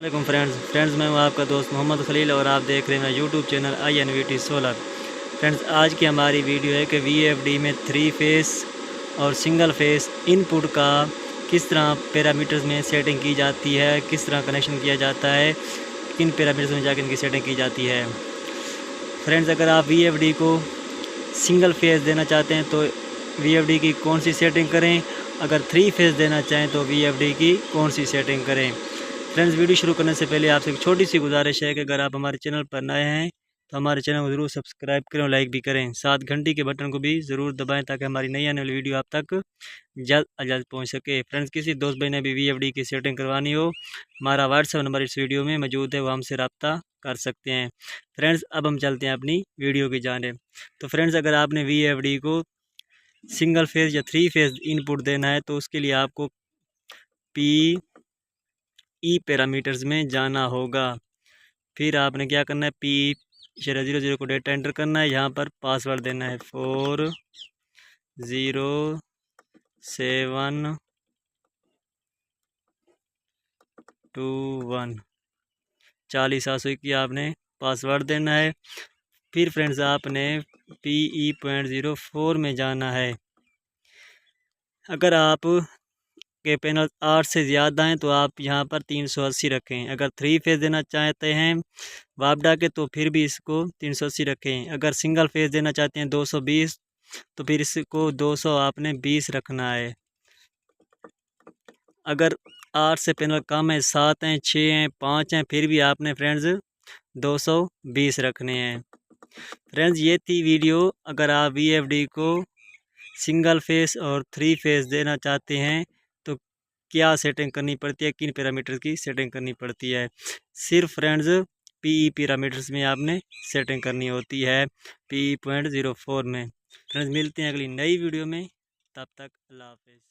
वालेकुम फ्रेंड्स मैं हूं आपका दोस्त मोहम्मद खलील और आप देख रहे हैं मेरा YouTube channel INVT solar. Friends आज की हमारी वीडियो है कि VFD में 3 फेस और सिंगल फेस इनपुट का किस तरह पैरामीटर्स में सेटिंग की जाती है, किस तरह कनेक्शन किया जाता है, किन पैरामीटर्स में जाकर इनकी सेटिंग की जाती है। फ्रेंड्स अगर आप VFD को सिंगल फेस देना चाहते हैं तो VFD की कौन सी सेटिंग करें, अगर 3 फेस देना चाहें तो VFD की कौन सी सेटिंग करें। फ्रेंड्स वीडियो शुरू करने से पहले आपसे एक छोटी सी गुजारिश है कि अगर आप हमारे चैनल पर नए हैं तो हमारे चैनल को ज़रूर सब्सक्राइब करें और लाइक भी करें, साथ घंटी के बटन को भी ज़रूर दबाएं ताकि हमारी नई आने वाली वीडियो आप तक जल्द अज जल्द पहुँच सके। फ्रेंड्स किसी दोस्त भाई ने भी VFD की सेटिंग करवानी हो, हमारा व्हाट्सएप नंबर इस वीडियो में मौजूद है, वो हमसे रब्ता कर सकते हैं। फ्रेंड्स अब हम चलते हैं अपनी वीडियो की जानिब। तो फ्रेंड्स अगर आपने VFD को सिंगल फेज या 3 फेज इनपुट देना है तो उसके लिए आपको PE पैरामीटर्स में जाना होगा। फिर आपने क्या करना है, P000 को डेटा एंटर करना है, यहाँ पर पासवर्ड देना है 4072 40 आपने पासवर्ड देना है। फिर फ्रेंड्स आपने PE.04 में जाना है। अगर आप के पैनल 8 से ज़्यादा हैं तो आप यहाँ पर 380 रखें। अगर 3 फेज़ देना चाहते हैं वापडा के तो फिर भी इसको 380 रखें। अगर सिंगल फेज़ देना चाहते हैं 220 तो फिर इसको 200 आपने 20 रखना है। अगर 8 से पैनल कम है, 7 हैं, 6 हैं, 5 हैं, फिर भी आपने फ्रेंड्स 220 रखने हैं। फ्रेंड्स ये थी वीडियो। अगर आप VFD को सिंगल फेस और 3 फेस देना चाहते हैं तो क्या सेटिंग करनी पड़ती है, किन पैरामीटर की सेटिंग करनी पड़ती है। सिर्फ फ्रेंड्स PE पैरामीटर्स में आपने सेटिंग करनी होती है, PE.04 में। फ्रेंड्स मिलते हैं अगली नई वीडियो में, तब तक अल्लाह हाफिज़।